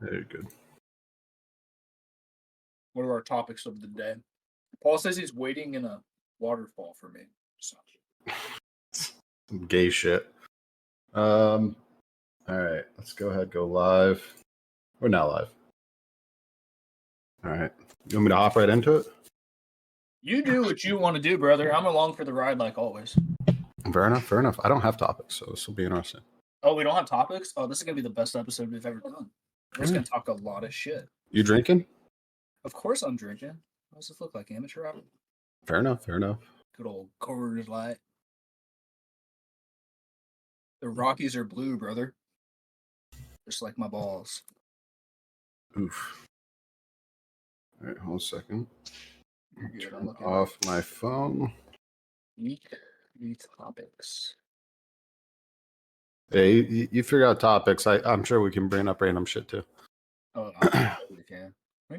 Very good. What are our topics of the day? Paul says he's waiting in a waterfall for me. So. Some gay shit. All right, let's go ahead, go live. We're not live. All right. You want me to hop right into it? You do what you want to do, brother. I'm along for the ride like always. Fair enough. I don't have topics, so this will be interesting. Oh, we don't have topics? Oh, this is going to be the best episode we've ever done. We're just going to talk a lot of shit. You drinking? Of course I'm drinking. What does this look like, amateur hour? Fair enough. Good old Coors Light. The Rockies are blue, brother. Just like my balls. Oof. All right, hold a second. Good, Turn off my phone. Week topics. Hey, you figure out topics. I'm sure we can bring up random shit too. Oh, I we can.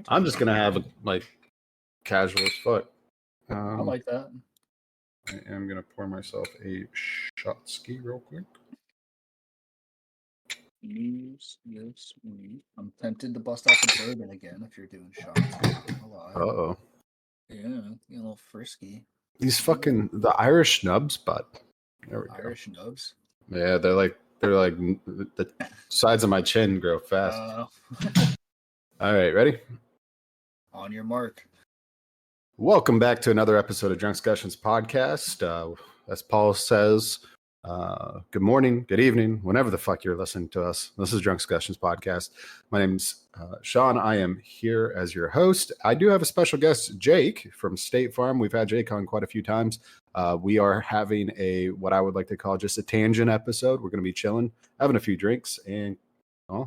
I'm just gonna have it like casual as fuck. I like that. I am gonna pour myself a shot ski real quick. Yes. I'm tempted to bust out the bourbon again if you're doing shots. Uh-oh. Yeah, get a little frisky. These fucking the Irish nubs, bud. There we go. Irish nubs. Yeah, they're like the sides of my chin grow fast. All right, ready? On your mark. Welcome back to another episode of Drunk Discussions podcast. As Paul says, good morning, good evening, whenever the fuck you're listening to us. This is Drunk Discussions podcast. My name's Sean. I am here as your host. I do have a special guest, Jake from State Farm. We've had Jake on quite a few times. We are having what I would like to call just a tangent episode. We're going to be chilling, having a few drinks, and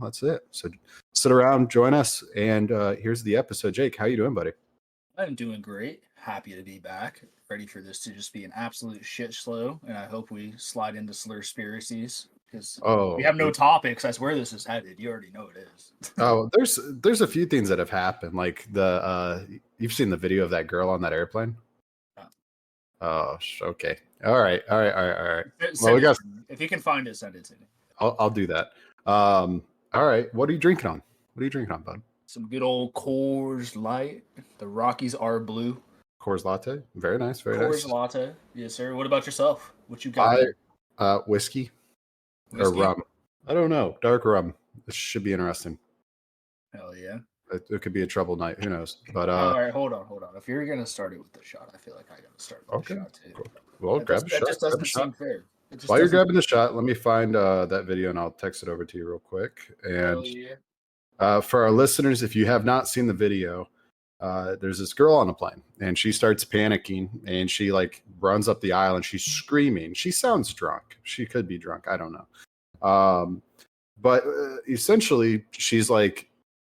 that's it. So sit around, join us, and here's the episode. Jake, how you doing, buddy? I'm doing great. Happy to be back. Ready for this to just be an absolute shit show, and I hope we slide into slurspiracies because we have no topics. That's where this is headed. You already know it is. Oh, there's a few things that have happened. Like you've seen the video of that girl on that airplane. Oh, okay. All right. Well, if you can find it, send it to me. I'll do that. All right. What are you drinking on? Bud? Some good old Coors Light. The Rockies are blue. Coors Latte. Very nice. Coors Latte. Yes, sir. What about yourself? What you got? Whiskey or rum. I don't know. Dark rum. This should be interesting. Hell yeah. It could be a trouble night. Who knows? But all right, hold on. If you're gonna start it with the shot, I feel like I gotta start with the shot too. Cool. Well, grab a shot. That just doesn't seem fair. While you're grabbing the shot, let me find that video and I'll text it over to you real quick. And for our listeners, if you have not seen the video, there's this girl on a plane and she starts panicking and she like runs up the aisle and she's screaming. She sounds drunk. She could be drunk. I don't know. But essentially she's like,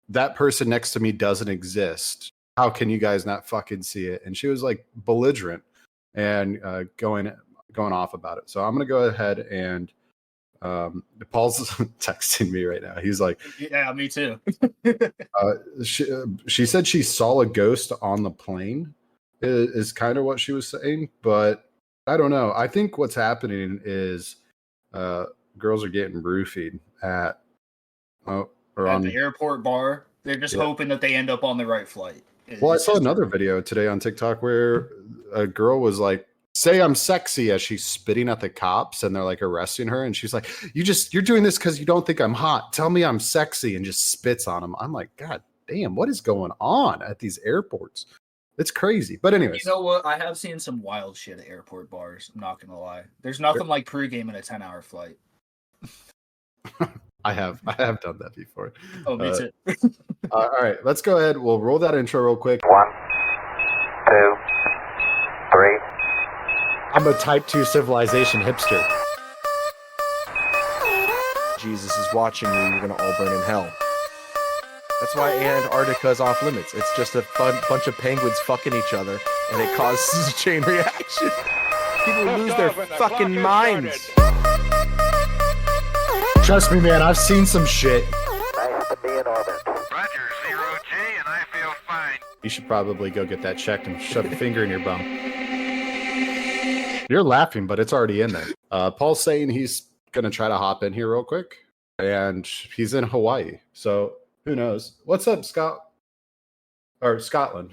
that person next to me doesn't exist. How can you guys not fucking see it? And she was like belligerent and going off about it. So I'm going to go ahead and Paul's texting me right now. He's like, yeah, me too. She said she saw a ghost on the plane is kind of what she was saying, but I don't know. I think what's happening is girls are getting roofied at the airport bar. They're just hoping that they end up on the right flight. Well, I saw another video today on TikTok where a girl was like, say I'm sexy as she's spitting at the cops and they're like arresting her. And she's like, you're doing this because you don't think I'm hot. Tell me I'm sexy, and just spits on them. I'm like, God damn, what is going on at these airports? It's crazy. But anyways. You know what? I have seen some wild shit at airport bars. I'm not going to lie. There's nothing like pregame in a 10-hour flight. I have done that before. Oh, me too. All right, let's go ahead. We'll roll that intro real quick. 1, 2, 3. I'm a type 2 civilization hipster. Jesus is watching you. You're going to all burn in hell. That's why Antarctica is off limits. It's just a bunch of penguins fucking each other, and it causes a chain reaction. People lose their fucking minds. Trust me, man. I've seen some shit. Nice to be in orbit. Roger, 0G, and I feel fine. You should probably go get that checked and shove a finger in your bum. You're laughing, but it's already in there. Paul's saying he's going to try to hop in here real quick, and he's in Hawaii. So Who knows? What's up, Scott? Or Scotland.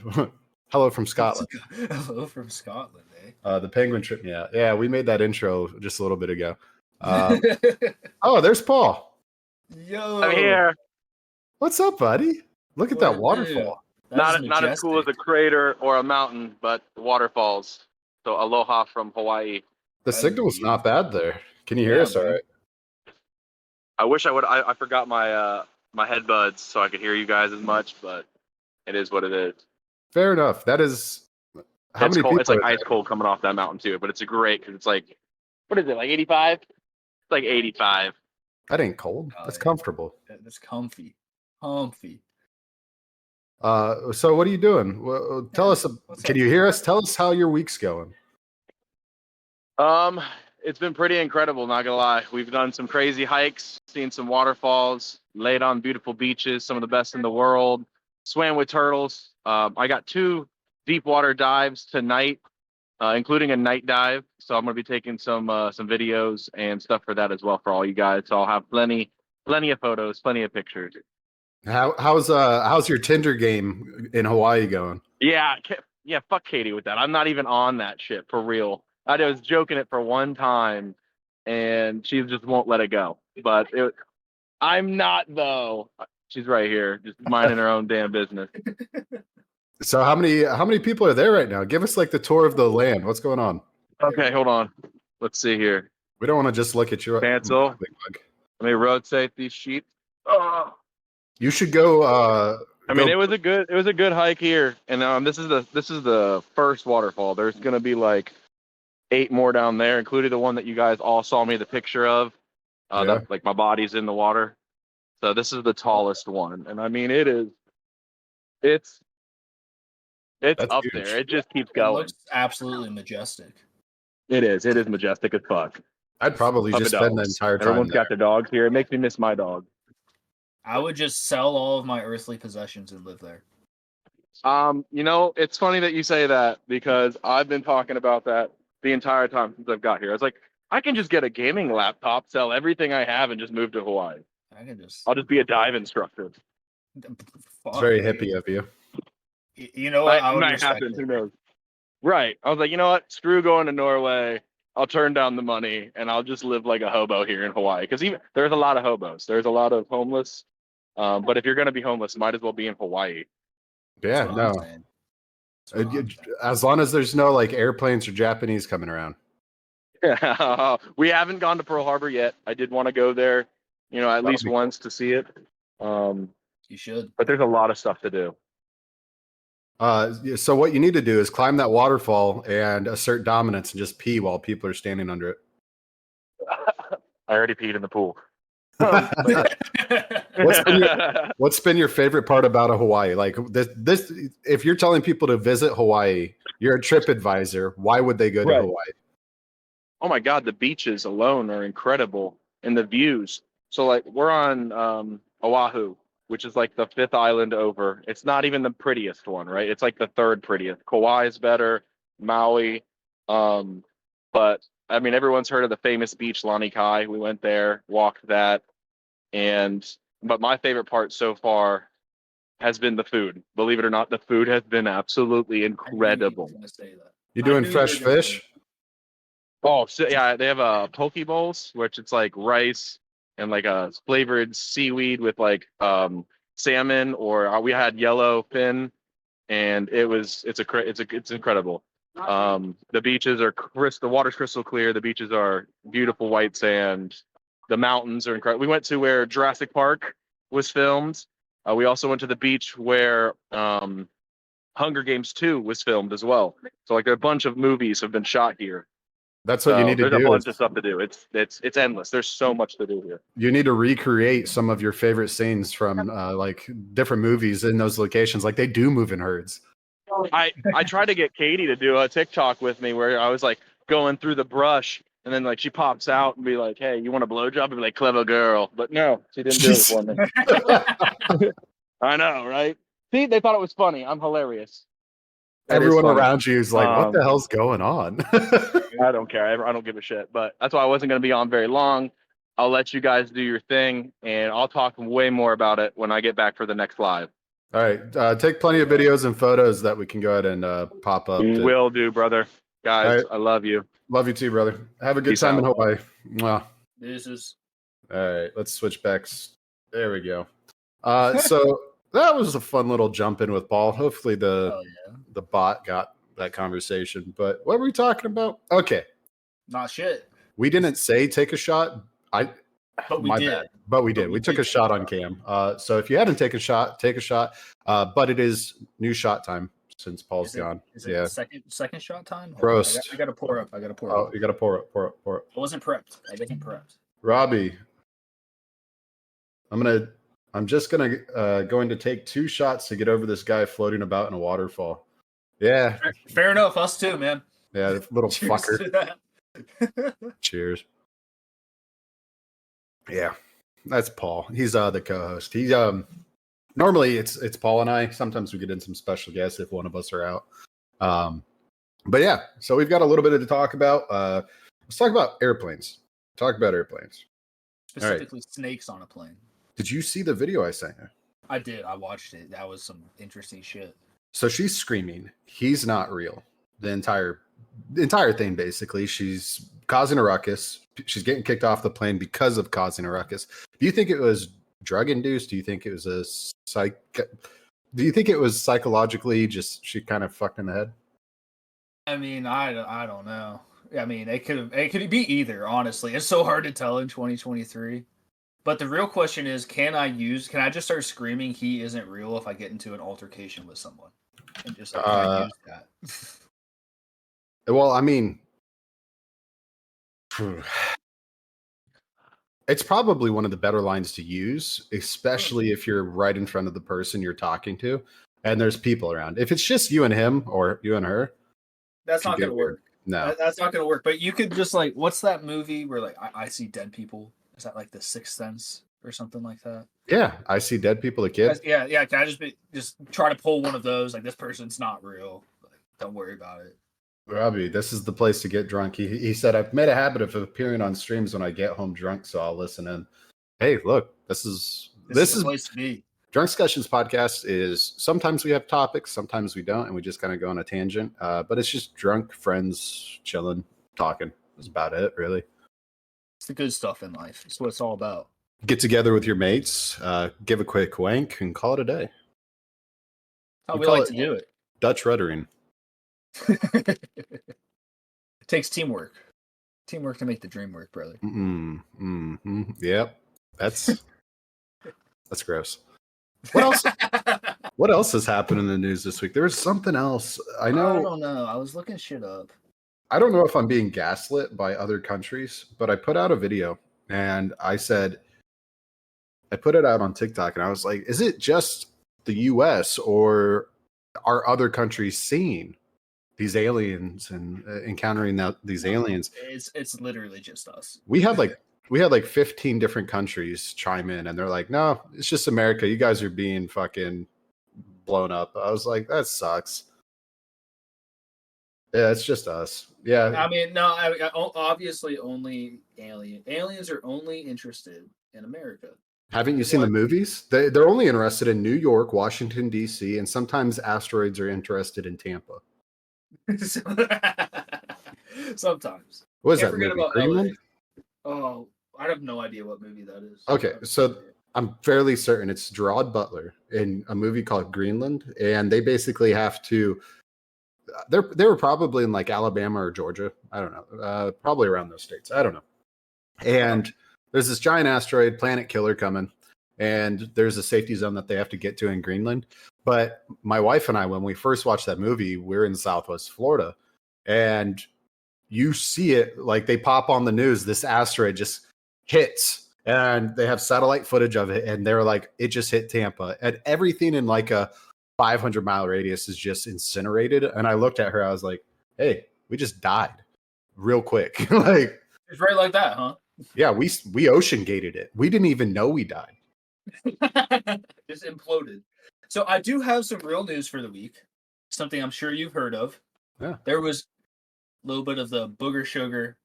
Hello from Scotland. Hello from Scotland, eh? The penguin trip. Yeah, we made that intro just a little bit ago. Oh, there's Paul. Yo, I'm here. What's up, buddy? Look at that waterfall. Not as cool as a crater or a mountain, but waterfalls. So aloha from Hawaii. The signal's not bad there. Can you hear us all right? I wish I would. I forgot my my headbuds so I could hear you guys as much, but it is what it is. Fair enough. That is. How many cold. people? It's like ice cold coming off that mountain too, but it's great because it's like, what is it, like 85? It's like 85. That ain't cold. That's comfortable. That's comfy. Comfy. So what are you doing? Well, tell us. Can you hear us? Tell us how your week's going. It's been pretty incredible, not gonna lie. We've done some crazy hikes, seen some waterfalls, laid on beautiful beaches, some of the best in the world, swam with turtles. I got 2 deep water dives tonight, including a night dive. So I'm gonna be taking some videos and stuff for that as well for all you guys. So I'll have plenty of photos, plenty of pictures. How's your Tinder game in Hawaii going? Yeah, fuck Katie with that. I'm not even on that shit for real. I was joking it for one time, and she just won't let it go. But I'm not though. She's right here, just minding her own damn business. So how many people are there right now? Give us like the tour of the land. What's going on? Okay, hold on. Let's see here. We don't want to just look at your cancel. Let me rotate these sheets. Oh. You should go. I mean, it was a good hike here, and this is the first waterfall. There's gonna be like 8 more down there, including the one that you guys all saw me the picture of. That, like, my body's in the water. So this is the tallest one, and I mean it's up huge. There. It just keeps going. It looks absolutely majestic. It is majestic as fuck. I'd probably just spend the entire time. Everyone's got their dogs here. It makes me miss my dog. I would just sell all of my earthly possessions and live there. It's funny that you say that because I've been talking about that the entire time since I've got here. I was like, I can just get a gaming laptop, sell everything I have, and just move to Hawaii. I'll just be a dive instructor. It's very hippie of you. You know what? It might happen. Who knows? Right. I was like, you know what? Screw going to Norway. I'll turn down the money and I'll just live like a hobo here in Hawaii. Because even there's a lot of hobos. There's a lot of homeless. But if you're going to be homeless, might as well be in Hawaii. Yeah, no. As long as there's no like airplanes or Japanese coming around. We haven't gone to Pearl Harbor yet. I did want to go there, at least once to see it. You should. But there's a lot of stuff to do. So what you need to do is climb that waterfall and assert dominance and just pee while people are standing under it. I already peed in the pool. What's been your favorite part about Hawaii? Like this, if you're telling people to visit Hawaii, you're a trip advisor. Why would they go to Hawaii? Oh my God, the beaches alone are incredible and the views. So like we're on Oahu, which is like the 5th island over. It's not even the prettiest one, right? It's like the 3rd prettiest. Kauai is better, Maui. But I mean, everyone's heard of the famous beach, Lani Kai. We went there, walked that. But my favorite part so far has been the food. Believe it or not, the food has been absolutely incredible. You doing fresh fish? Oh, so yeah, they have poke bowls, which it's like rice and like a flavored seaweed with like salmon, or we had yellow fin, and it's incredible. The beaches are the water's crystal clear. The beaches are beautiful white sand. The mountains are incredible. We went to where Jurassic Park was filmed. We also went to the beach where Hunger Games 2 was filmed as well. So like a bunch of movies have been shot here. That's what you need to do. There's a bunch of stuff to do. It's endless. There's so much to do here. You need to recreate some of your favorite scenes from like different movies in those locations. Like they do move in herds. I tried to get Katie to do a TikTok with me where I was like going through the brush, and then like she pops out and be like, "Hey, you want a blowjob?" And be like, "Clever girl," but no, she didn't do it for me. I know, right? See, they thought it was funny. I'm hilarious. Everyone around you is like, what the hell's going on? I don't care. I don't give a shit. But that's why I wasn't going to be on very long. I'll let you guys do your thing, and I'll talk way more about it when I get back for the next live. All right. Take plenty of videos and photos that we can go ahead and pop up. Will do, brother. Guys, right. I love you. Love you too, brother. Have a good Peace time in out. Hawaii. Mwah. This is All right, let's switch back. There we go. So that was a fun little jump in with Paul. Hopefully the bot got that conversation. But what were we talking about? Okay, not shit. we didn't say take a shot. But we my did. bad. But we did. We took a shot on cam. So if you hadn't taken a shot, take a shot. But it is new shot time since Paul's gone. Is it second shot time? Roast. I got to pour up. Oh, you got to pour up. I wasn't prepped. I wasn't prepped. Robbie, I'm just going to take 2 shots to get over this guy floating about in a waterfall. Yeah. Fair enough. Us too, man. Yeah, little Cheers fucker. to that. Cheers. Yeah, that's Paul. He's the co-host. He's normally it's Paul and I. Sometimes we get in some special guests if one of us are out. But yeah, so we've got a little bit to talk about. Let's talk about airplanes. Specifically, snakes on a plane. Did you see the video I sent you? I did. I watched it. That was some interesting shit. So she's screaming, "He's not real." The entire thing, basically. She's causing a ruckus. She's getting kicked off the plane because of causing a ruckus. Do you think it was drug induced? Do you think it was do you think it was psychologically just she kind of fucked in the head? I mean, I don't know. I mean, it could be either. Honestly, it's so hard to tell in 2023. But the real question is, can I just start screaming "he isn't real" if I get into an altercation with someone, and just can I use that? Well, I mean, it's probably one of the better lines to use, especially if you're right in front of the person you're talking to and there's people around. If it's just you and him or you and her, that's not going to work. No, that's not going to work. But you could just like, what's that movie where like I see dead people? Is that like The Sixth Sense or something like that? Yeah, I see dead people. A kid. Yeah. Can I just try to pull one of those? Like, this person's not real. Like, don't worry about it. Robbie, this is the place to get drunk. He said, "I've made a habit of appearing on streams when I get home drunk, so I'll listen in." Hey, look, this is the place to be. Drunk Discussions podcast is sometimes we have topics, sometimes we don't, and we just kind of go on a tangent. But it's just drunk friends chilling, talking. That's about it, really. It's the good stuff in life. It's what it's all about. Get together with your mates, give a quick wank, and call it a day. How we like to do it. Dutch ruddering. It takes teamwork to make the dream work, brother. Yep, that's gross. What else has happened in the news this week? There was something else. I don't know. I was looking shit up. I don't know if I'm being gaslit by other countries, but I put out a video and I put it out on TikTok and I was like, is it just the US or are other countries seeing these aliens and encountering these aliens? It's literally just us. We had like 15 different countries chime in and they're like, no, it's just America. You guys are being fucking blown up. I was like, that sucks. Yeah, it's just us. Yeah. I mean, no, obviously only aliens are only interested in America. Haven't you seen the movies? They're only interested in New York, Washington, D.C., and sometimes asteroids are interested in Tampa. Sometimes. What is that movie? Greenland? Oh, I have no idea what movie that is. Okay, so I'm fairly certain it's Gerard Butler in a movie called Greenland, and they basically have to. They were probably in like Alabama or Georgia. I don't know. Probably around those states. I don't know. And there's this giant asteroid, planet killer coming, and there's a safety zone that they have to get to in Greenland. But my wife and I, when we first watched that movie, we're in Southwest Florida, and you see it like they pop on the news. This asteroid just hits, and they have satellite footage of it, and they're like, it just hit Tampa, and everything in like a 500-mile radius is just incinerated. And I looked at her, I was like, hey, we just died real quick. Like, it's right like that, huh? Yeah, we ocean gated it. We didn't even know we died. Just imploded. So I do have some real news for the week. Something I'm sure you've heard of. Yeah. There was a little bit of the booger sugar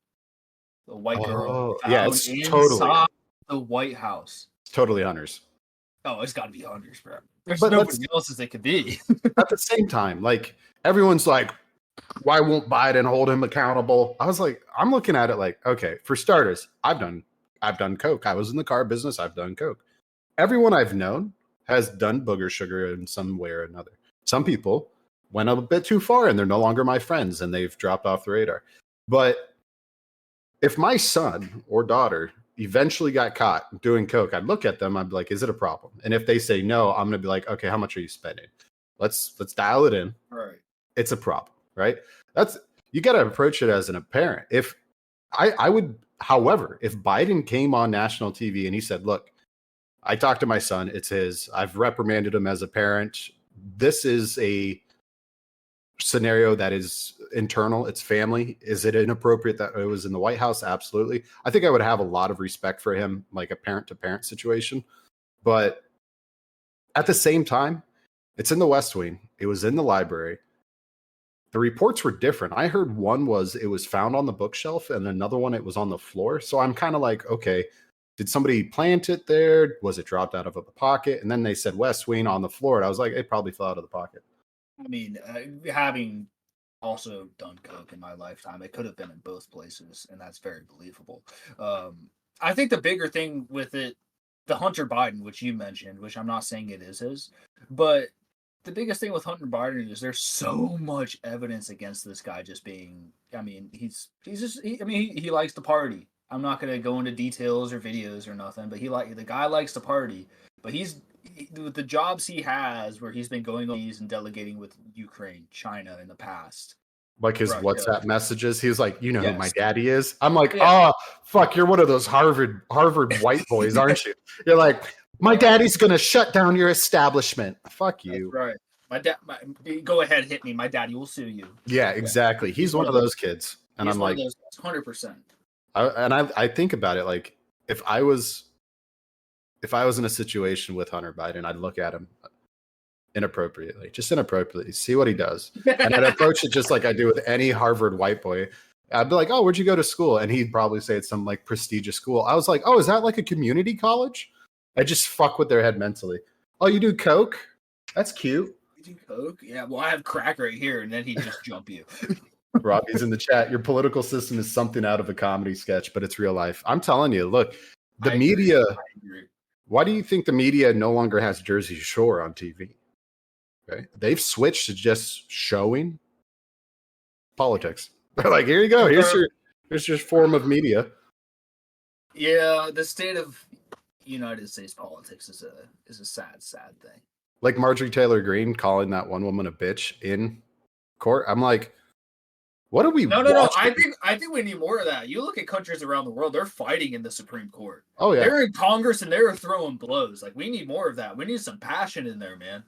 The white girl found yeah, it's inside the White House. It's totally Hunter's. Oh, it's got to be Hunter's, bro. There's But nobody else as it could be. At the same time, like everyone's like, why won't Biden hold him accountable? I was like, I'm looking at it like, okay, for starters, I've done coke. I was in the car business. I've done coke. Everyone I've known has done booger sugar in some way or another. Some people went a bit too far and they're no longer my friends and they've dropped off the radar. But if my son or daughter eventually got caught doing coke, I'd look at them. I'd be like, is it a problem? And if they say no, I'm going to be like, okay, how much are you spending? Let's dial it in. Right. It's a problem, right? You got to approach it as a parent. If I would, however, if Biden came on national TV and he said, look, I talked to my son, it's his, I've reprimanded him as a parent. This is a scenario that is internal, it's family. Is it inappropriate that it was in the White House? Absolutely. I think I would have a lot of respect for him, like a parent to parent situation. But at the same time, it's in the West Wing. It was in the library. The reports were different. I heard one was it was found on the bookshelf and another one it was on the floor. So I'm kind of like, okay, did somebody plant it there? Was it dropped out of a pocket? And then they said West Wing on the floor. And I was like, it probably fell out of the pocket. I mean, having also done coke in my lifetime, it could have been in both places, and that's very believable. I think the bigger thing with it, the Hunter Biden, which you mentioned, which I'm not saying it is his, but the biggest thing with Hunter Biden is there's so much evidence against this guy just being, I mean, he likes to party. I'm not going to go into details or videos or nothing, but the guy likes to party, but with the jobs he has where he's been going on these and delegating with Ukraine, China in the past. Like his WhatsApp messages, he was like, you know who my daddy is? I'm like, fuck, you're one of those Harvard white boys, aren't you? You're like, my daddy's going to shut down your establishment. Fuck you. That's right. Go ahead, hit me. My daddy will sue you. Yeah, exactly. He's one of those kids. And I'm like, 100%. I think about it like if I was in a situation with Hunter Biden, I'd look at him inappropriately, see what he does. And I'd approach it just like I do with any Harvard white boy. I'd be like, oh, where'd you go to school? And he'd probably say it's some like prestigious school. I was like, oh, is that like a community college? I just fuck with their head mentally. Oh, you do coke? That's cute. You do coke? Yeah, well, I have crack right here. And then he'd just jump you. Robbie's in the chat. Your political system is something out of a comedy sketch, but it's real life. I'm telling you, look, the media. Why do you think the media no longer has Jersey Shore on TV? Okay. They've switched to just showing politics. They're like, here you go. Here's your form of media. Yeah, the state of United States politics is a sad thing. Like Marjorie Taylor Greene calling that one woman a bitch in court. I'm like, what are we? No. I think we need more of that. You look at countries around the world; they're fighting in the Supreme Court. Oh yeah, they're in Congress and they're throwing blows. Like we need more of that. We need some passion in there, man.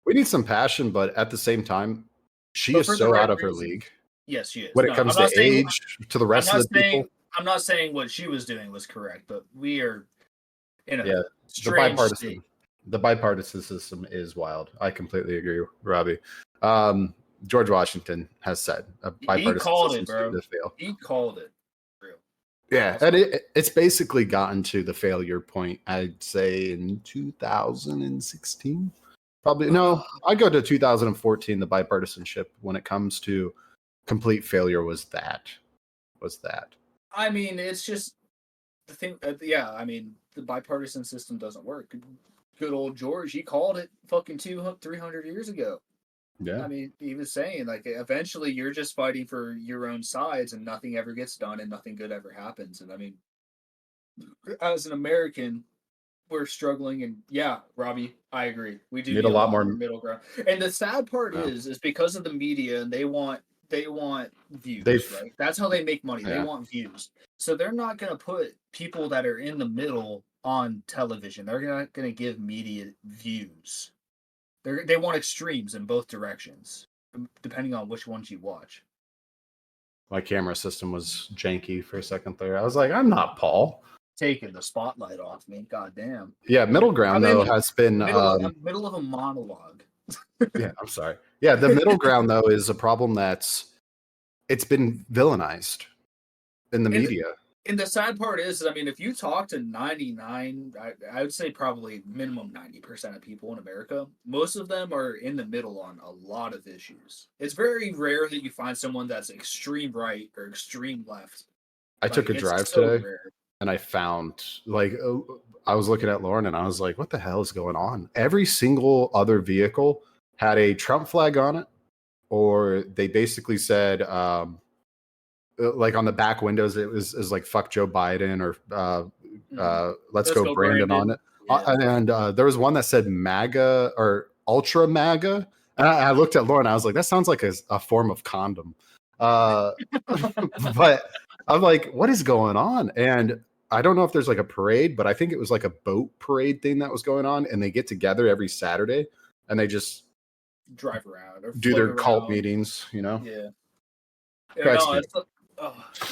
We need some passion, but at the same time, she is so out of her league. Yes, she is. When it comes to age, to the rest of the people. I'm not saying what she was doing was correct, but we are in a strange state. The bipartisan system is wild. I completely agree, Robbie. George Washington has said a bipartisan system to fail. He called it. Real. Yeah, and it's basically gotten to the failure point, I'd say, in 2016. Probably no, I'd go to 2014. The bipartisanship, when it comes to complete failure, was that. I mean, it's just the thing. I mean, the bipartisan system doesn't work. Good old George, he called it fucking 300 years ago. Yeah. I mean, he was saying, like, eventually you're just fighting for your own sides and nothing ever gets done and nothing good ever happens. And I mean, as an American, we're struggling. And yeah, Robbie, I agree. We do need a lot more middle ground. And the sad part is because of the media, and they want views, right? That's how they make money. They want views. So they're not going to put people that are in the middle on television. They're not going to give media views. They want extremes in both directions, depending on which ones you watch. My camera system was janky for a second there. I was like, I'm not Paul. Taking the spotlight off me. God damn. Yeah, middle ground, though, has been... middle of a monologue. Yeah, I'm sorry. Yeah, the middle ground, though, is a problem it's been villainized. in the media. And the sad part is, I mean, if you talk to 99, I would say probably minimum 90% of people in America, most of them are in the middle on a lot of issues. It's very rare that you find someone that's extreme right or extreme left. I took a drive today and I found, like, I was looking at Lauren and I was like, what the hell is going on? Every single other vehicle had a Trump flag on it, or they basically said, like on the back windows, it was like "fuck Joe Biden" or "let's go Brandon" on it. Yeah. And there was one that said "MAGA" or "Ultra MAGA." And I looked at Lauren. I was like, "That sounds like a form of condom." But I'm like, "What is going on?" And I don't know if there's like a parade, but I think it was like a boat parade thing that was going on. And they get together every Saturday and they just drive around or do their cult meetings. You know? Yeah. No,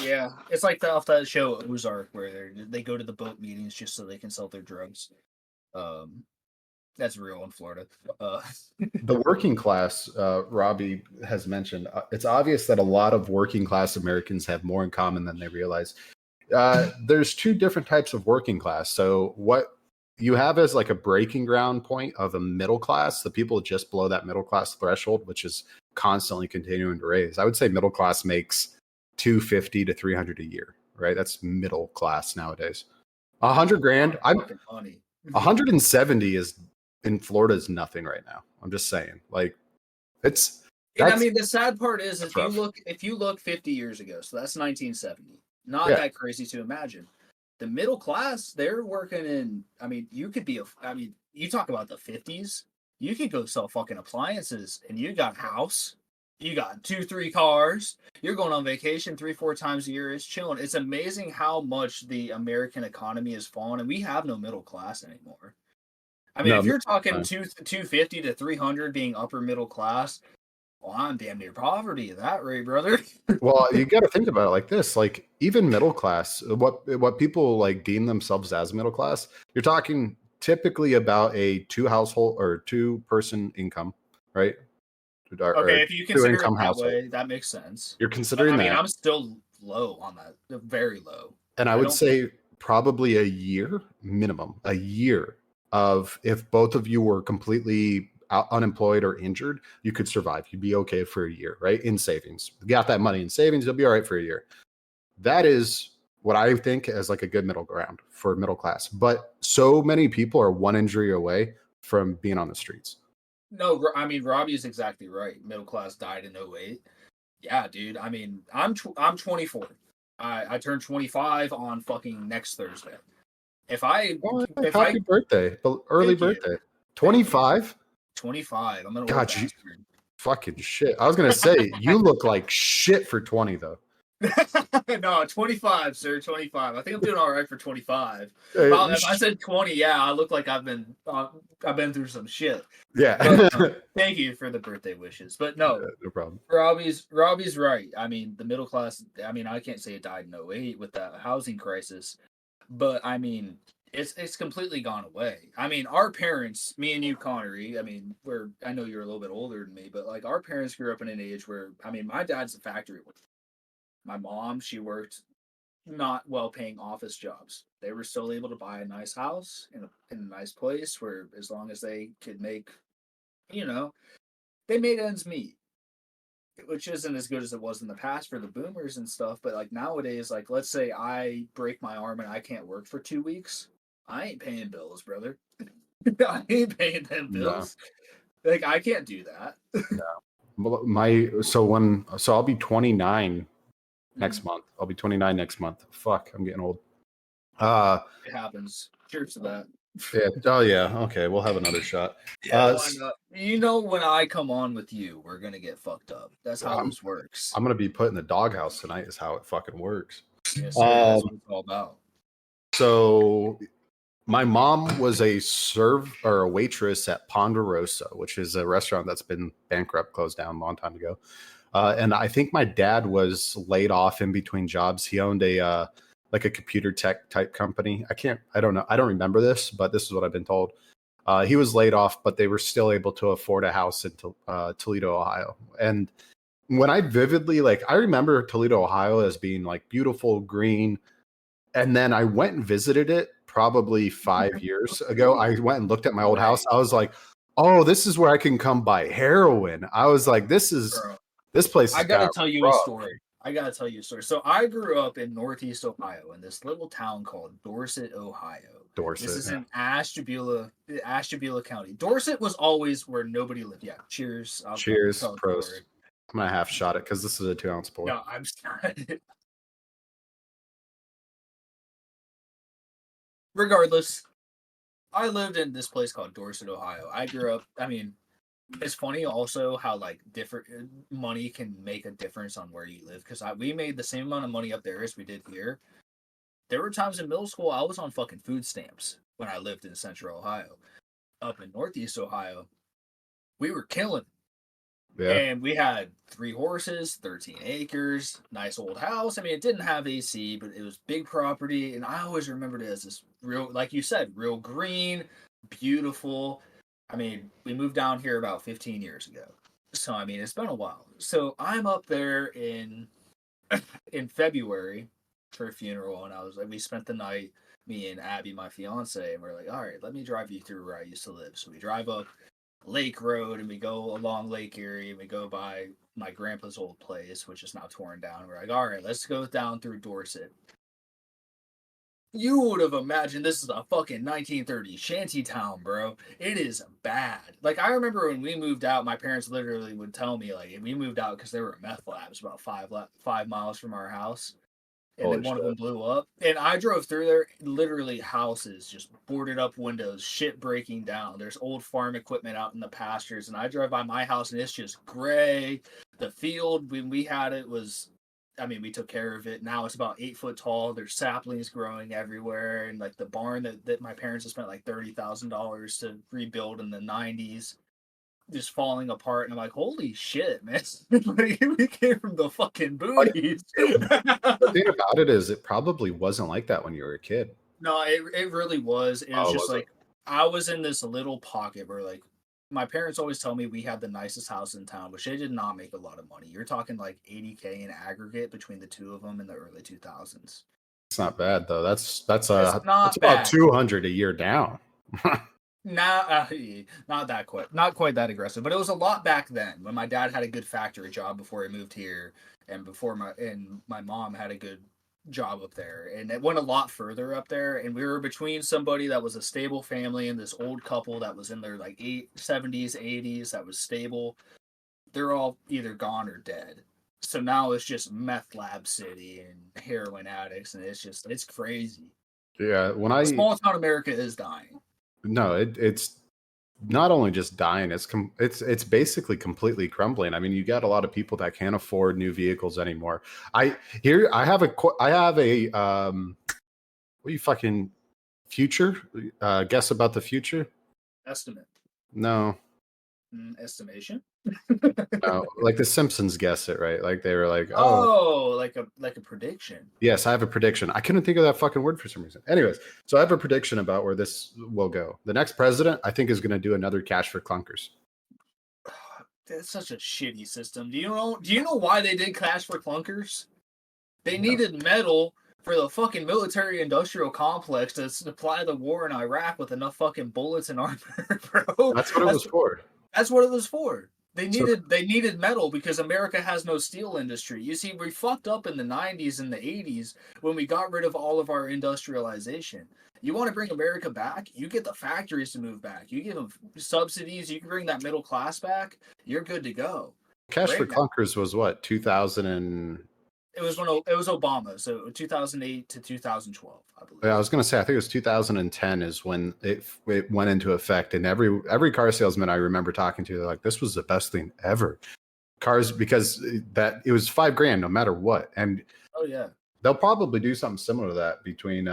yeah, it's like off that show Ozark where they go to the boat meetings just so they can sell their drugs. That's real in Florida. The working class, Robbie has mentioned, it's obvious that a lot of working class Americans have more in common than they realize. There's two different types of working class. So what you have is like a breaking ground point of a middle class, the people just below that middle class threshold, which is constantly continuing to raise. I would say middle class makes $250 to $300 a year, right? That's middle class nowadays. $100,000. 170 is in Florida is nothing right now. I'm just saying, like, it's. And I mean, the sad part is, if you look 50 years ago, so that's 1970. Not that crazy to imagine. The middle class, they're working in. I mean, you could be you talk about the 50s. You could go sell fucking appliances, and you got a house. You got 2-3 cars. You're going on vacation 3-4 times a year. It's chilling. It's amazing how much the American economy has fallen, and we have no middle class anymore. I mean, if you're talking 250 to 300 being upper middle class, well, I'm damn near poverty at that rate, brother. Well, you got to think about it like this: like even middle class, what people like deem themselves as middle class, you're talking typically about a 2-person income, right? Okay, if you consider it that way, that makes sense. You're considering that. I mean, I'm still low on that, very low. And I would say probably a year minimum, of if both of you were completely unemployed or injured, you could survive. You'd be okay for a year, right? In savings. You got that money in savings, you'll be all right for a year. That is what I think as like a good middle ground for middle class. But so many people are one injury away from being on the streets. No, I mean, Robbie is exactly right. Middle class died in 2008. Yeah, dude. I mean, I'm 24. I turned 25 on fucking next Thursday. Happy birthday. Early birthday. 25? 25. I'm an old bastard. Fucking shit. I was going to say, you look like shit for 20, though. No, 25, sir. 25. I think I'm doing all right for 25. Well, if I said 20, yeah, I look like I've been through some shit. Yeah. But, thank you for the birthday wishes. But no problem. Robbie's right. I mean, the middle class. I mean, I can't say it died in 2008 with the housing crisis, but I mean, it's completely gone away. I mean, our parents, me and you, Connery. I mean, I know you're a little bit older than me, but like our parents grew up in an age where, I mean, my dad's a factory worker. My mom, she worked not well-paying office jobs. They were still able to buy a nice house in a nice place where, as long as they could make, they made ends meet, which isn't as good as it was in the past for the boomers and stuff. But like nowadays, like let's say I break my arm and I can't work for 2 weeks, I ain't paying bills, brother. I ain't paying them bills. No. Like I can't do that. No. So I'll be 29. Next month. I'll be 29 next month. Fuck, I'm getting old. It happens. Cheers to that. Yeah. Oh yeah. Okay, we'll have another shot. Yeah, when I come on with you, we're gonna get fucked up. That's how this works. I'm gonna be put in the doghouse tonight. Is how it fucking works. Yes, sir, that's what it's all about. So, my mom was a waitress at Ponderosa, which is a restaurant that's been bankrupt, closed down a long time ago. And I think my dad was laid off in between jobs. He owned a computer tech type company. I don't know. I don't remember this, but this is what I've been told. He was laid off, but they were still able to afford a house in Toledo, Ohio. And when I vividly, like, I remember Toledo, Ohio as being like beautiful, green. And then I went and visited it probably 5 years ago. I went and looked at my old house. I was like, oh, this is where I can come buy heroin. I was like, this place I is gotta got tell you a rough. story. So I grew up in Northeast Ohio in this little town called Dorset, Ohio. Dorset. This is in Ashtabula County. Dorset was always where nobody lived. Yeah. Cheers. Cheers. Prost. I'm gonna half shot it because this is a 2-ounce pour. No, I'm sorry. Regardless, I lived in this place called Dorset, Ohio. I grew up. I mean, it's funny also how like different money can make a difference on where you live. Because we made the same amount of money up there as we did here. There were times in middle school I was on fucking food stamps when I lived in Central Ohio. Up in Northeast Ohio, we were killing. Yeah. And we had 3 horses, 13 acres, nice old house. I mean, it didn't have AC, but it was big property. And I always remembered it as this real, like you said, real green, beautiful. I mean, we moved down here about 15 years ago. So, I mean, it's been a while. So I'm up there in February for a funeral. And I was like, we spent the night, me and Abby, my fiance, and we're like, all right, let me drive you through where I used to live. So we drive up Lake Road and we go along Lake Erie and we go by my grandpa's old place, which is now torn down. We're like, all right, let's go down through Dorset. You would have imagined this is a fucking 1930s shanty town, bro. It is bad. Like, I remember when we moved out, my parents literally would tell me, like, we moved out because there were meth labs about 5 miles from our house. And then one of them blew up. And I drove through there, literally houses, just boarded up windows, shit breaking down. There's old farm equipment out in the pastures. And I drive by my house and it's just gray. The field, when we had it, was, I mean, we took care of it. Now it's about 8 foot tall. There's saplings growing everywhere. And like the barn that my parents have spent like $30,000 to rebuild in the 90s. Just falling apart, and I'm like, holy shit, man. Like, we came from the fucking boonies. The thing about it is it probably wasn't like that when you were a kid. No, it really was. It was just like I was in this little pocket where, like, my parents always tell me we had the nicest house in town, which they did not make a lot of money. You're talking like $80K in aggregate between the two of them in the early 2000s. It's not bad though. That's about $200 a year down. Not quite that aggressive, but it was a lot back then when my dad had a good factory job before he moved here, and before my mom had a good job up there, and it went a lot further up there. And we were between somebody that was a stable family and this old couple that was in their like 70s, 80s that was stable. They're all either gone or dead. So now it's just meth lab city and heroin addicts, and it's crazy. Yeah, small town America is dying. No, it's not only just dying, it's basically completely crumbling. I mean, you got a lot of people that can't afford new vehicles anymore. I have a what do you fucking future guess about the future? Estimate. No. Estimation. No, like the Simpsons guess it, right? Like they were like, like a prediction. Yes, I have a prediction. I couldn't think of that fucking word for some reason. Anyways, so I have a prediction about where this will go. The next president, I think, is going to do another cash for clunkers. That's such a shitty system. Do you know why they did cash for clunkers? They needed metal for the fucking military industrial complex to supply the war in Iraq with enough fucking bullets and armor, bro. That's what it was for. That's what it was for. They needed metal because America has no steel industry. You see, we fucked up in the 90s and the 80s when we got rid of all of our industrialization. You want to bring America back? You get the factories to move back. You give them subsidies. You can bring that middle class back. You're good to go. Cash for clunkers was what, 2000 and... It was Obama, so 2008 to 2012, I believe. Yeah, I was going to say, I think it was 2010 is when it went into effect, and every car salesman I remember talking to, they're like, "This was the best thing ever." Cars, because that it was $5,000 no matter what, and they'll probably do something similar to that between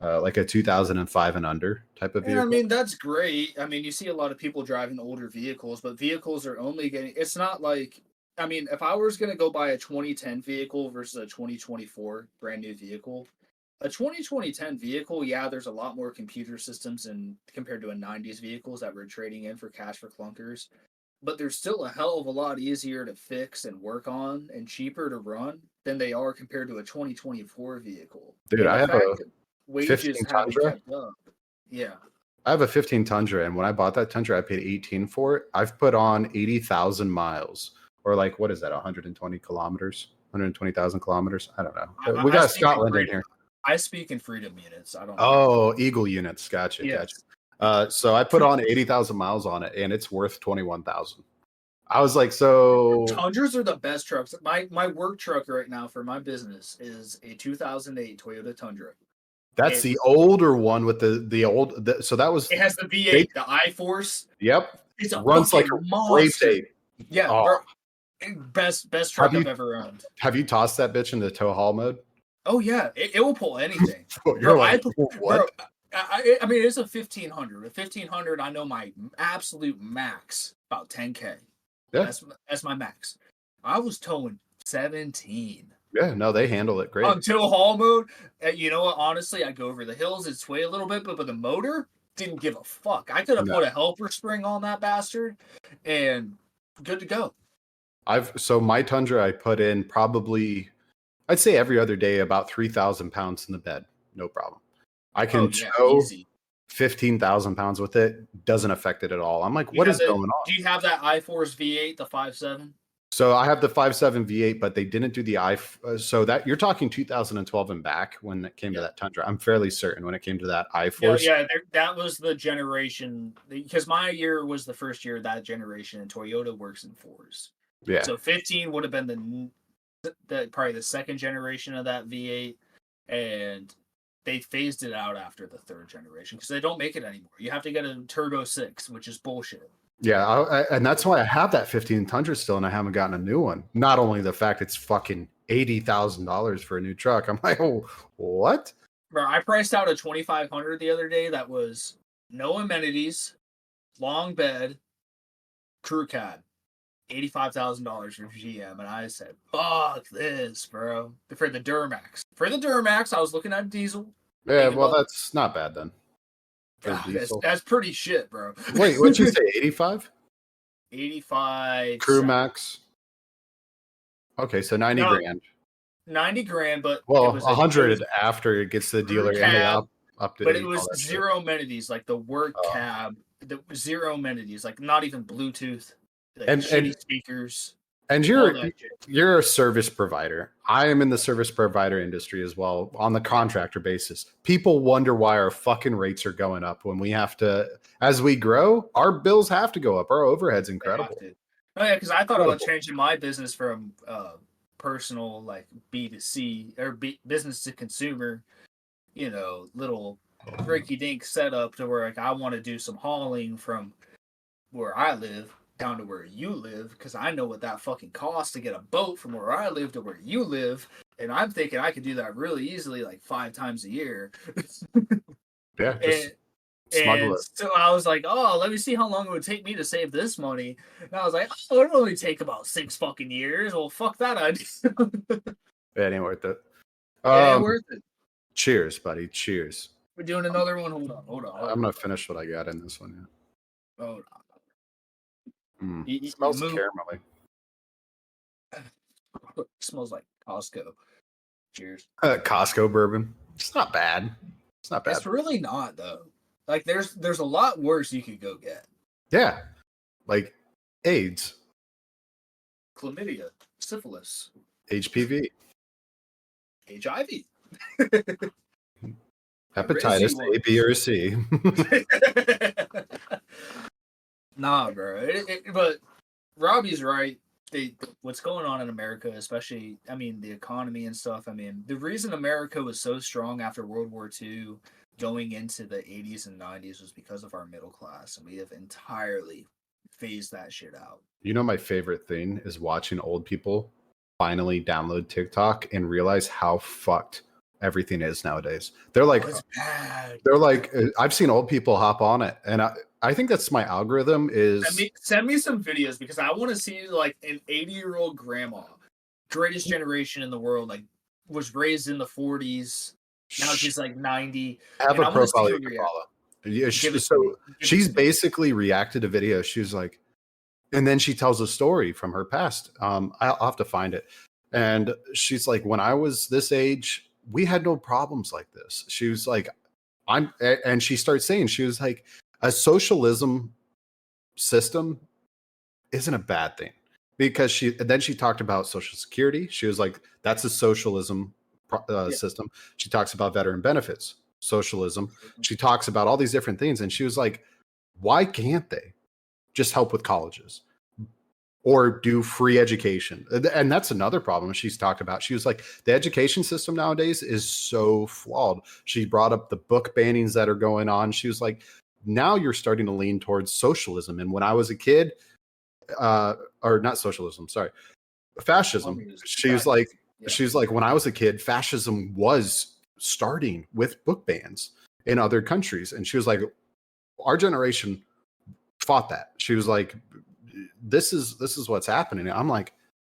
like a 2005 and under type of vehicle. I mean, that's great. I mean, you see a lot of people driving older vehicles, but vehicles are only getting. It's not like. I mean, if I was going to go buy a 2010 vehicle versus a 2024 brand new vehicle, a 2010 vehicle, there's a lot more computer systems compared to a 90s vehicles that we're trading in for cash for clunkers. but they're still a hell of a lot easier to fix and work on and cheaper to run than they are compared to a 2024 vehicle. Dude, and I the have fact a that wages 15 haven't Tundra. kept up. Yeah. I have a 15 Tundra, and when I bought that Tundra, I paid 18 for it. I've put on 80,000 miles, or like, what is that, 120 kilometers? 120,000 kilometers? I don't know. We got Scotland in here. I speak in freedom units. I don't know. Oh, Eagle units. Gotcha. Yes. Gotcha. So I put on 80,000 miles on it, and it's worth 21,000. I was like, so Tundras are the best trucks. My work truck right now for my business is a 2008 Toyota Tundra. that's the older one with the old. So that was. It has the V8, the I-Force. Yep. It's a runs like a monster. rape tape. Yeah. Oh. Best truck I've ever owned. Have you tossed that bitch into tow haul mode? Oh yeah, it will pull anything. You're bro, like, what? Bro, I mean, it's a 1500. A 1500, I know my absolute max about 10K. Yeah, that's my max. I was towing 17. Yeah, no, they handle it great. On tow haul mode, you know what? Honestly, I go over the hills and sway a little bit, but the motor didn't give a fuck. I could have put a helper spring on that bastard, and good to go. So my Tundra, I put in probably, I'd say every other day, about 3,000 pounds in the bed. No problem. I can tow 15,000 pounds with it. Doesn't affect it at all. I'm like, what is going on? Do you have that I-Force V8, the 5.7? So I have the 5.7 V8, but they didn't do the so that you're talking 2012 and back when it came to that Tundra. I'm fairly certain when it came to that I-Force. Yeah, that was the generation, because my year was the first year of that generation, and Toyota works in fours. Yeah. So 15 would have been probably the second generation of that V8, and they phased it out after the third generation because they don't make it anymore. You have to get a Turbo 6, which is bullshit. Yeah, and that's why I have that 15 Tundra still, and I haven't gotten a new one. Not only the fact it's fucking $80,000 for a new truck. I'm like, oh, what? Bro, I priced out a 2500 the other day that was no amenities, long bed, crew cab, $85,000 for GM, and I said, "Fuck this, bro." For the Duramax, I was looking at diesel. Yeah, well, that's not bad then. That's pretty shit, bro. Wait, what'd you say? 85? 85. Crew max. Okay, so 90 grand. 90 grand, but well, 100 after it gets to the dealer and they up to. But it was zero amenities, like the work cab, the zero amenities, like not even Bluetooth, like and speakers. And you're a service provider. I am in the service provider industry as well on the contractor basis. People wonder why our fucking rates are going up when we have to, as we grow, our bills have to go up. Our overhead's incredible. Oh yeah, because I thought about changing my business from personal, like B2C or business to consumer, little rinky-dink setup to where like I want to do some hauling from where I live down to where you live, because I know what that fucking costs to get a boat from where I live to where you live, and I'm thinking I could do that really easily, like 5 times a year. Yeah, just smuggle it. So I was like, oh, let me see how long it would take me to save this money. And I was like, oh, it'll only take about 6 fucking years. Well, fuck that idea. It ain't worth it. It ain't worth it. Cheers, buddy. Cheers. We're doing another one. Hold on. I'm gonna finish what I got in this one. Yeah. Hold on. It smells caramelly. It smells like Costco. Cheers. Costco bourbon. It's not bad. It's not bad. It's really not though. Like there's a lot worse you could go get. Yeah, like AIDS, chlamydia, syphilis, HPV, HIV, hepatitis A, B, or C. Nah, bro. But Robbie's right. What's going on in America, especially, the economy and stuff. The reason America was so strong after World War II going into the 80s and 90s was because of our middle class, and we have entirely phased that shit out. My favorite thing is watching old people finally download TikTok and realize how fucked everything is nowadays. They're like, I've seen old people hop on it, and I think that's my algorithm is. Send me some videos because I want to see like an 80-year-old grandma, greatest generation in the world, like was raised in the 40s. Now she's like 90. Have a profile you can follow. Yeah, she's basically reacted to videos. She was like, And then she tells a story from her past. I'll have to find it. And she's like, when I was this age, we had no problems like this. She was like, and she starts saying, she was like, a socialism system isn't a bad thing, because she talked about Social Security. She was like, that's a socialism system. She talks about veteran benefits, socialism. She talks about all these different things. And she was like, why can't they just help with colleges or do free education? And that's another problem she's talked about. She was like, the education system nowadays is so flawed. She brought up the book bannings that are going on. She was like, now you're starting to lean towards socialism. And when I was a kid, or not socialism, sorry, fascism. She's like, when I was a kid, fascism was starting with book bans in other countries. And she was like, our generation fought that. She was like, this is what's happening. I'm like,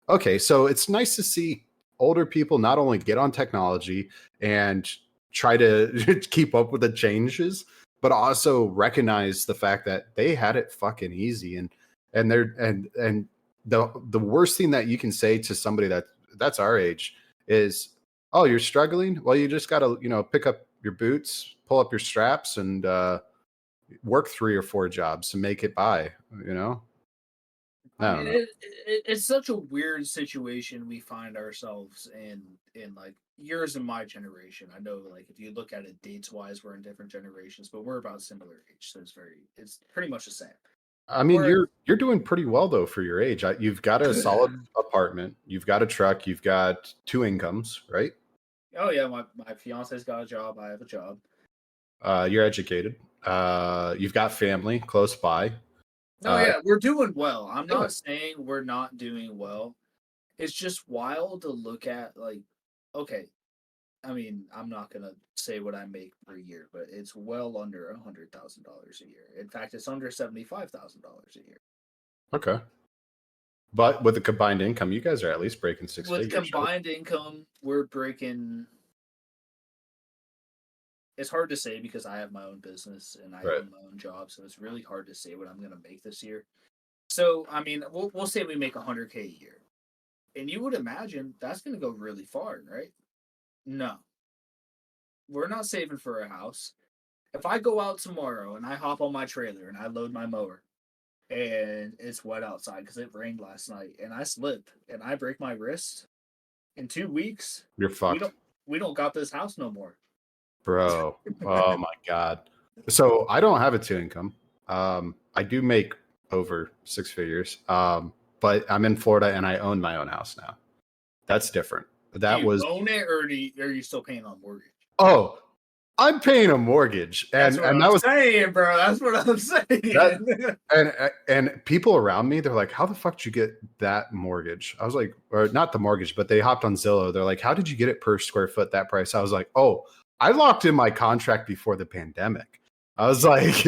okay, so it's nice to see older people not only get on technology and try to keep up with the changes, but also recognize the fact that they had it fucking easy. And the worst thing that you can say to somebody that's our age is, oh, you're struggling? Well, you just got to, pick up your boots, pull up your straps, and work 3 or 4 jobs to make it by, I mean, it's such a weird situation we find ourselves in like yours and my generation. I know, like, if you look at it dates wise, we're in different generations, but we're about similar age, so it's pretty much the same. I mean, you're doing pretty well though for your age. You've got a solid apartment, you've got a truck, you've got 2 incomes, right? Oh yeah, my fiance's got a job. I have a job. You're educated. You've got family close by. No, yeah, we're doing well. I'm not saying we're not doing well. It's just wild to look at, like, okay, I mean, I'm not going to say what I make per year, but it's well under $100,000 a year. In fact, it's under $75,000 a year. Okay. But with the combined income, you guys are at least breaking 6 figures. With combined income, we're breaking... It's hard to say because I have my own business and I own my own job, so it's really hard to say what I'm going to make this year. So, I mean, we'll say we make $100K a year. And you would imagine that's going to go really far, right? No. We're not saving for a house. If I go out tomorrow and I hop on my trailer and I load my mower and it's wet outside because it rained last night and I slip and I break my wrist, in 2 weeks, you're fucked. We don't got this house no more. Bro, oh my God. So I don't have a 2 income. I do make over 6 figures. But I'm in Florida and I own my own house now. That's different. Do you own it, or are you still paying on mortgage? Oh, I'm paying a mortgage, and that was saying, bro. That's what I'm saying. And people around me, they're like, "How the fuck did you get that mortgage?" I was like, or not the mortgage, but they hopped on Zillow. They're like, "How did you get it per square foot that price?" I was like, "Oh, I locked in my contract before the pandemic." I was like,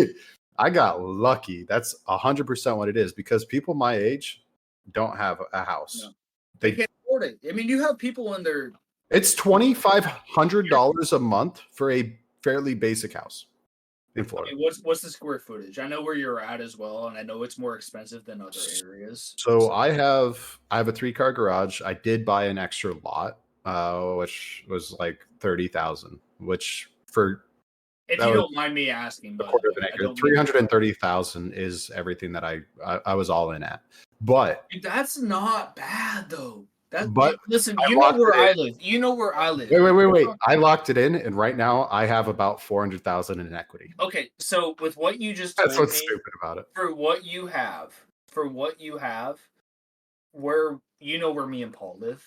I got lucky. That's 100% what it is, because people my age don't have a house. No. They can't afford it. I mean, you have people in their... It's $2,500 a month for a fairly basic house in Florida. Okay, what's the square footage? I know where you're at as well, and I know it's more expensive than other areas. So I have a 3-car garage. I did buy an extra lot, which was like $30,000, which for... If you don't mind me asking, but 330,000 is everything that I was all in at. But that's not bad though. Listen, I live. You know where I live. Wait. I locked it in, and right now I have about 400,000 in equity. Okay, so with what you just told that's what's stupid about it. For what you have, where where me and Paul live.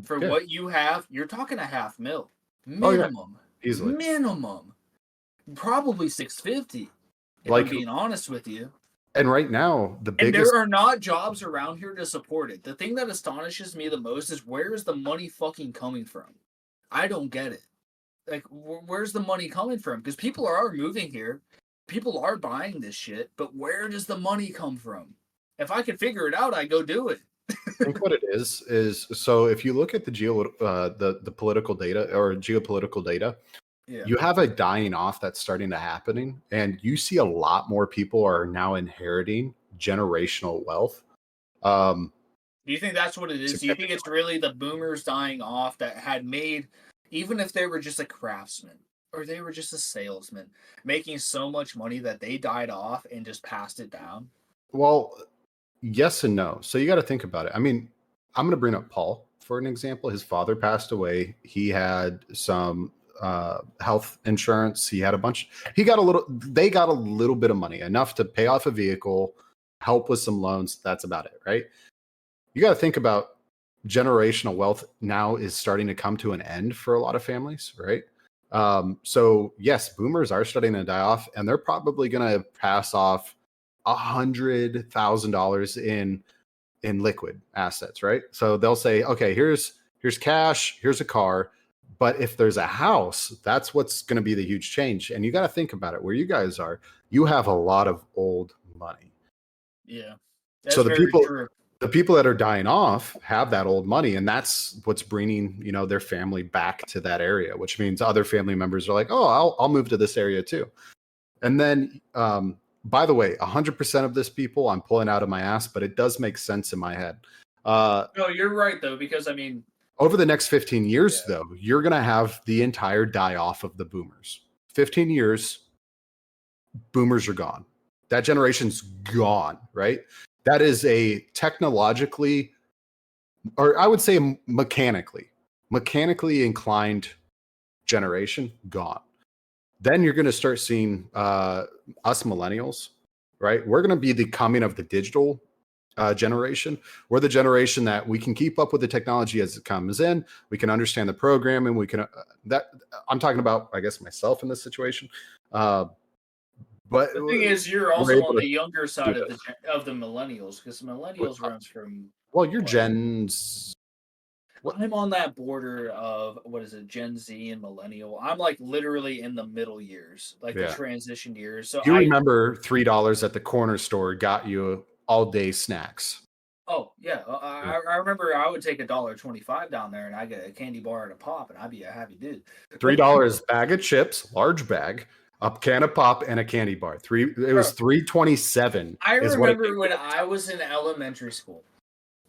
For what you have, you're talking $500,000 minimum. Oh, yeah. Easily. Minimum. Probably 650. If I'm being honest with you. And right now, and there are not jobs around here to support it. The thing that astonishes me the most is, where is the money fucking coming from? I don't get it. Like, where's the money coming from? Because people are moving here. People are buying this shit. But where does the money come from? If I could figure it out, I'd go do it. I think what it is so if you look at the political data or geopolitical data, you have a dying off that's starting to happening, and you see a lot more people are now inheriting generational wealth. Do you think that's what it is? Do you think it's really the boomers dying off that had made, even if they were just a craftsman or they were just a salesman, making so much money that they died off and just passed it down? Well, yes and no. So you got to think about it. I mean, I'm going to bring up Paul for an example. His father passed away. He had some health insurance. He had a bunch. They got a little bit of money, enough to pay off a vehicle, help with some loans. That's about it, right? You got to think about generational wealth now is starting to come to an end for a lot of families, right? So yes, boomers are starting to die off, and they're probably going to pass off $100,000 in liquid assets, right? So they'll say, okay, here's cash, here's a car, but if there's a house, that's what's going to be the huge change. And you got to think about it. Where you guys are, you have a lot of old money. Yeah. So the people that are dying off have that old money, and that's what's bringing, their family back to that area, which means other family members are like, oh, I'll move to this area too. And then, by the way, 100% of this people I'm pulling out of my ass, but it does make sense in my head. No, you're right though, because I mean, over the next 15 years, though, you're going to have the entire die off of the boomers. 15 years, boomers are gone. That generation's gone, right? That is a technologically, or I would say mechanically inclined generation gone. Then you're going to start seeing us millennials, right? We're going to be the coming of the digital generation. We're the generation that we can keep up with the technology as it comes in. We can understand the programming. We can I'm talking about, I guess, myself in this situation. But the thing is, you're also on the younger side of the millennials, because millennials runs from. Well, you're Gen's. I'm on that border of Gen Z and millennial. I'm like literally in the middle years, like the transition years. So you remember $3 at the corner store got you all day snacks. Oh yeah, I remember I would take $1.25 down there, and I get a candy bar and a pop, and I'd be a happy dude. $3 bag of chips, large bag, a can of pop, and a candy bar. It was $3.27. I remember when I was in elementary school,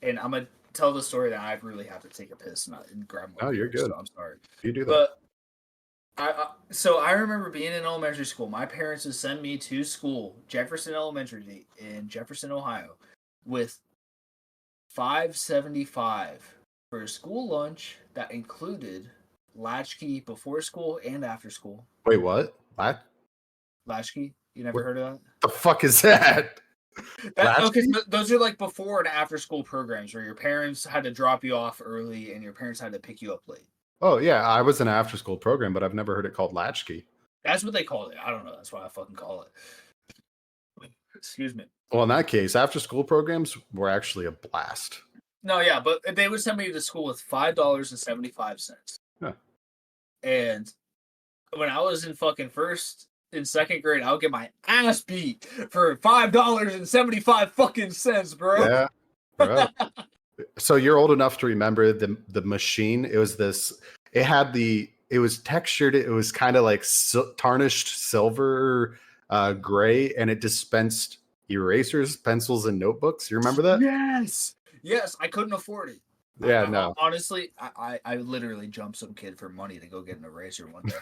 and I'm gonna tell the story that I really have to take a piss and grab my. Oh, you're good. So I'm sorry. You do that. But I remember being in elementary school. My parents would send me to school, Jefferson Elementary in Jefferson, Ohio, with $5.75 for a school lunch that included latchkey before school and after school. Wait, what? Latchkey? You never heard of that? The fuck is that? Okay, those are like before and after school programs where your parents had to drop you off early and your parents had to pick you up late. Oh yeah, I was in an after school program, but I've never heard it called latchkey. That's what they called it. I don't know. That's why I fucking call it. Excuse me. Well, in that case, after school programs were actually a blast. No, yeah, but they would send me to school with $5.75. Huh. And when I was in fucking second grade, I would get my ass beat for $5.75 fucking cents, bro. Yeah, bro. So you're old enough to remember the machine. It was this. It was textured. It was kind of like tarnished silver, gray, and it dispensed erasers, pencils, and notebooks. You remember that? Yes. I couldn't afford it. Yeah, no. Honestly, I literally jumped some kid for money to go get an eraser one day.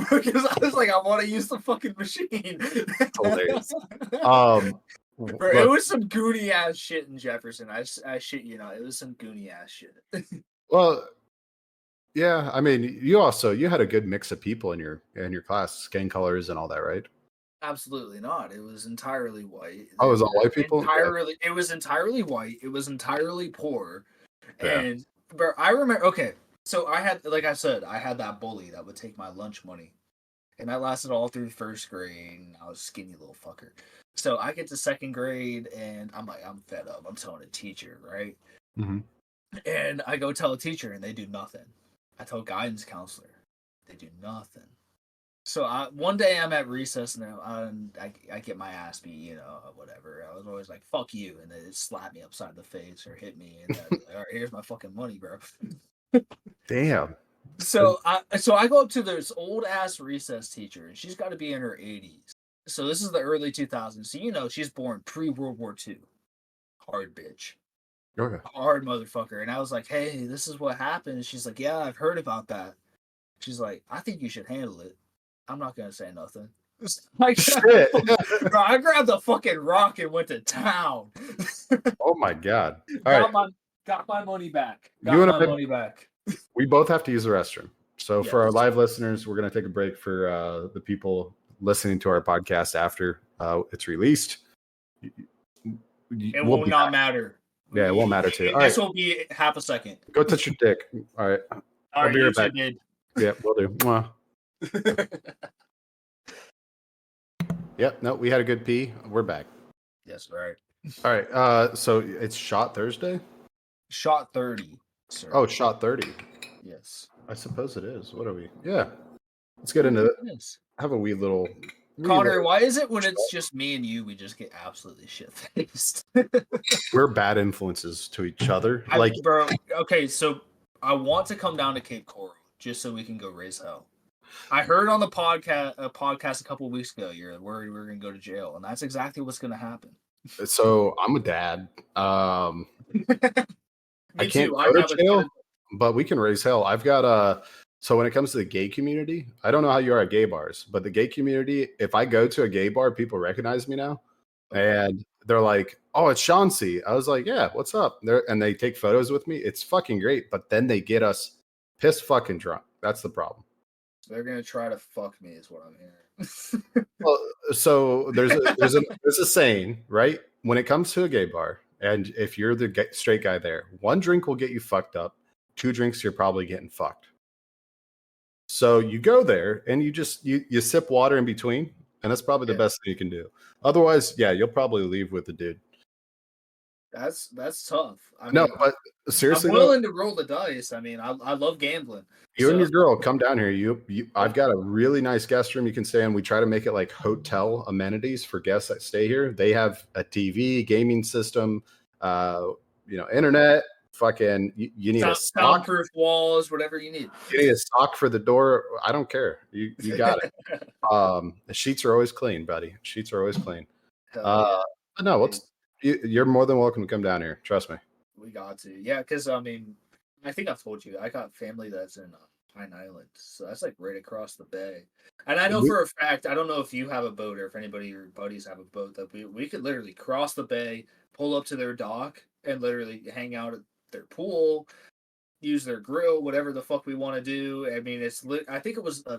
Because I was like, I want to use the fucking machine. Hilarious. Bro, it was some goony ass shit in Jefferson. I shit you know, it was some goony ass shit. Well, yeah, I mean, you had a good mix of people in your class, skin colors and all that, right? Absolutely not. It was entirely white. Oh, it was all white people? It was entirely white. It was entirely poor. Yeah. And bro, I remember. Okay, so I had, like I said, I had that bully that would take my lunch money, and that lasted all through first grade. And I was a skinny little fucker. So I get to second grade, and I'm like, I'm fed up. I'm telling a teacher, right? Mm-hmm. And I go tell a teacher, and they do nothing. I tell guidance counselor, they do nothing. So one day I'm at recess, and I get my ass beat, whatever. I was always like, fuck you, and they slap me upside the face or hit me, and like, all right, here's my fucking money, bro. Damn. So I go up to this old ass recess teacher, and she's got to be in her 80s. So this is the early 2000s. So she's born pre-World War II. Hard bitch. Okay. Hard motherfucker. And I was like, hey, this is what happened. And she's like, yeah, I've heard about that. She's like, I think you should handle it. I'm not going to say nothing. Shit. Bro, I grabbed the fucking rock and went to town. Oh my God. All right. Got my money back. You and Got my I- money back. We both have to use the restroom. So for our Yes. live listeners, we're going to take a break for the people listening to our podcast after it's released. It will not matter. Yeah, it won't matter to you. All This right. will be half a second. Go touch your dick. All right. All be right back. Did. Yeah, we'll do. Mwah. Yep. No, we had a good pee. We're back. Yes, right. All right. So it's Shot Thursday? Shot 30, sir. Oh, Shot 30. Yes. I suppose it is. What are we? Yeah. Let's get into it. Yes. Have a wee little. Connor, why is it when it's just me and you, we just get absolutely shit faced? We're bad influences to each other. Bro, okay, so I want to come down to Cape Coral just so we can go raise hell. I heard on the podcast a couple of weeks ago you're worried we're gonna go to jail, and that's exactly what's gonna happen. So I'm a dad. I can't too. go to jail, but we can raise hell. I've got so when it comes to the gay community, I don't know how you are at gay bars, but the gay community, if I go to a gay bar, people recognize me now. And they're like, oh, it's Chauncey. I was like, yeah, what's up? And they take photos with me. It's fucking great. But then they get us pissed fucking drunk. That's the problem. They're going to try to fuck me is what I'm hearing. Well, so there's a saying, right? When it comes to a gay bar, and if you're the straight guy there, 1 drink will get you fucked up. 2 drinks, you're probably getting fucked. So you go there and you just you sip water in between, and that's probably the best thing you can do. Otherwise, yeah, you'll probably leave with the dude. That's tough. No, but seriously, I'm willing to roll the dice. I mean, I love gambling. You and your girl come down here. I've got a really nice guest room you can stay in. We try to make it like hotel amenities for guests that stay here. They have a TV, gaming system, internet. Fucking, you need a sock, soundproof walls, whatever you need. You need a sock for the door. I don't care. You got it. The sheets are always clean, buddy. Sheets are always clean. But no, you're more than welcome to come down here. Trust me. We got to, yeah, because I mean, I think I've told you I got family that's in Pine Island, so that's like right across the bay. And I know for a fact, I don't know if you have a boat or if anybody of your buddies have a boat, that we could literally cross the bay, pull up to their dock, and literally hang out at their pool, use their grill, whatever the fuck we want to do. I mean, I think it was a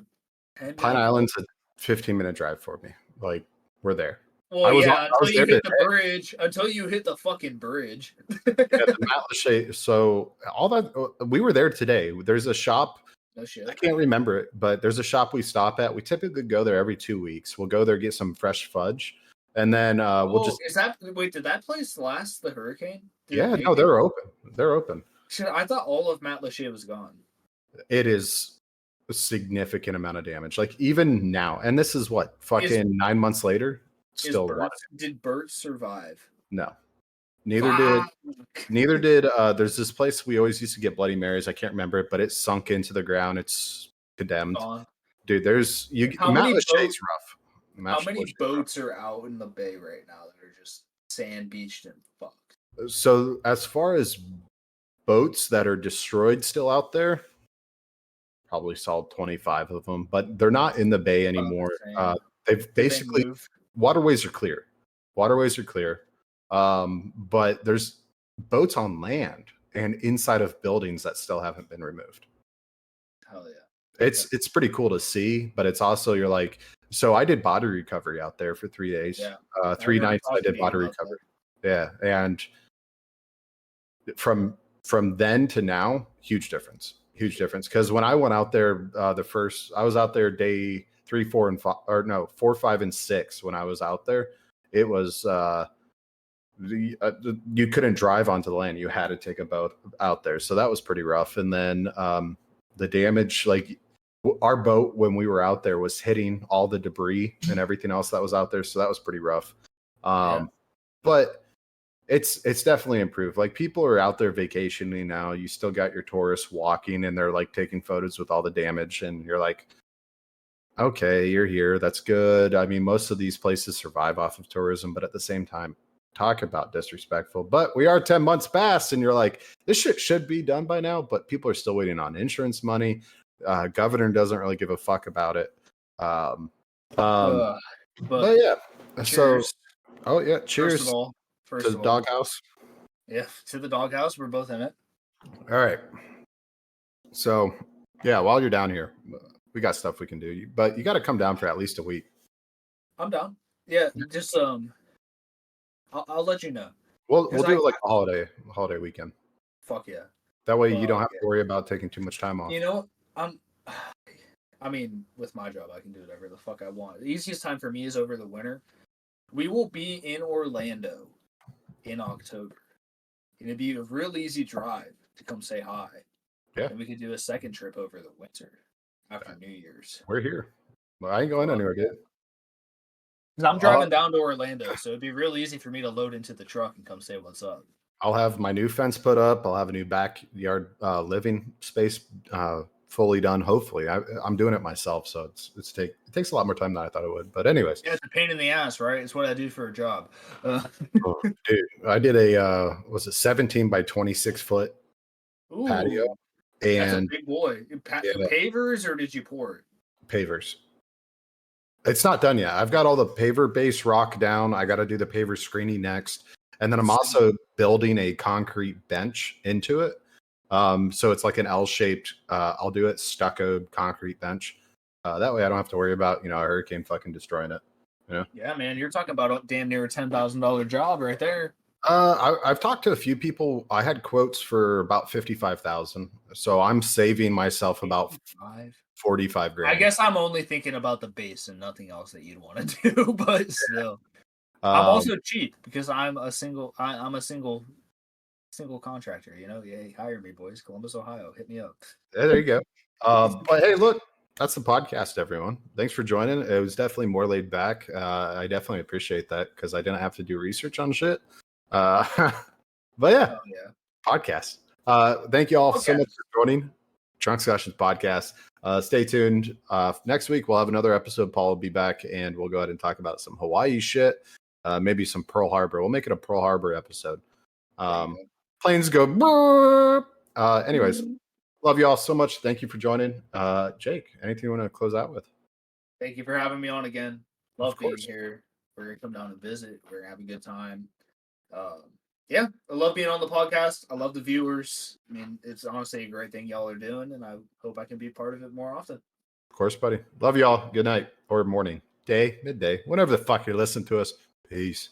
Pine Island's a 15-minute drive for me. Like, we're there. Well, until you hit the bridge. Until you hit the fucking bridge. Yeah, the Matt Lachey. So all that we were there today. There's a shop. No shit. I can't remember it, but there's a shop we stop at. We typically go there every 2 weeks. We'll go there, get some fresh fudge, and then we'll just. Did that place last the hurricane? No, they're open. They're open. Shit, I thought all of Matt Lachey was gone. It is a significant amount of damage. Like even now, and this is what fucking 9 months later. Still, did Bert survive? No, neither did. There's this place we always used to get Bloody Marys. I can't remember it, but it's sunk into the ground. It's condemned. Dude, Matt Lachey's rough. How many boats are out in the bay right now that are just sand beached and fucked? So as far as boats that are destroyed still out there, probably saw 25 of them, but they're not in the bay anymore. They've basically waterways are clear. But there's boats on land and inside of buildings that still haven't been removed. Hell yeah. It's pretty cool to see, but it's also you're like, so I did body recovery out there for 3 days. Yeah. 3 nights I did body recovery. Yeah. And from then to now, huge difference. Because when I went out there, I was out there day 3, 4, and 5, or no, 4, 5, and 6. When I was out there, it was you couldn't drive onto the land. You had to take a boat out there, so that was pretty rough. And then the damage, like our boat when we were out there, was hitting all the debris and everything else that was out there, so that was pretty rough. But it's definitely improved. Like people are out there vacationing now. You still got your tourists walking and they're like taking photos with all the damage, and you're like, okay, you're here. That's good. I mean, most of these places survive off of tourism, but at the same time, talk about disrespectful. But we are 10 months past, and you're like, this shit should be done by now, but people are still waiting on insurance money. Governor doesn't really give a fuck about it. But yeah. Cheers. So, oh yeah, cheers First to of the all, doghouse. yeah, to the doghouse. We're both in it. All right. So, yeah, while you're down here, we got stuff we can do, but you got to come down for at least a week. I'm down. Yeah, just I'll let you know. We'll do it like a holiday weekend. Fuck yeah. That way you don't have to worry about taking too much time off. You know, I mean, with my job, I can do whatever the fuck I want. The easiest time for me is over the winter. We will be in Orlando in October. It'd be a real easy drive to come say hi. Yeah. And we could do a second trip over the winter after New Year's. We're here. Well, I ain't going anywhere, dude. I'm driving down to Orlando, so it'd be real easy for me to load into the truck and come say what's up. I'll have my new fence put up. I'll have a new backyard living space fully done. Hopefully, I'm doing it myself, so it takes a lot more time than I thought it would. But anyways, yeah, it's a pain in the ass, right? It's what I do for a job. Oh, dude, I did a 17 by 26 foot patio, and that's a big boy. Pavers or did you pour it? Pavers. It's not done yet. I've got all the paver base rock down. I got to do the paver screening next. And then I'm also building a concrete bench into it. So it's like an L-shaped, I'll do it stuccoed concrete bench. That way I don't have to worry about, a hurricane fucking destroying it. Yeah, man, you're talking about a damn near $10,000 job right there. I've talked to a few people. I had quotes for about 55,000. So I'm saving myself about 45 grand. I guess I'm only thinking about the base and nothing else that you'd want to do, but still. I'm also cheap because I'm a single contractor, Yeah, hire me, boys. Columbus, Ohio. Hit me up. Yeah, there you go. But hey, look, that's the podcast, everyone. Thanks for joining. It was definitely more laid back. I definitely appreciate that because I didn't have to do research on shit. But yeah, podcast. Thank you all so much for joining Trunk Discussions podcast. Stay tuned. Next week we'll have another episode. Paul will be back, and we'll go ahead and talk about some Hawaii shit. Maybe some Pearl Harbor. We'll make it a Pearl Harbor episode. Planes go. Anyways, love you all so much. Thank you for joining. Jake, anything you want to close out with? Thank you for having me on again. Love being here. We're gonna come down and visit. We're gonna have a good time. Yeah, I love being on the podcast. I love the viewers. I mean, it's honestly a great thing y'all are doing, and I hope I can be part of it more often. Of course, buddy. Love y'all. Good night or morning, day, midday, whenever the fuck you're listening to us. Peace.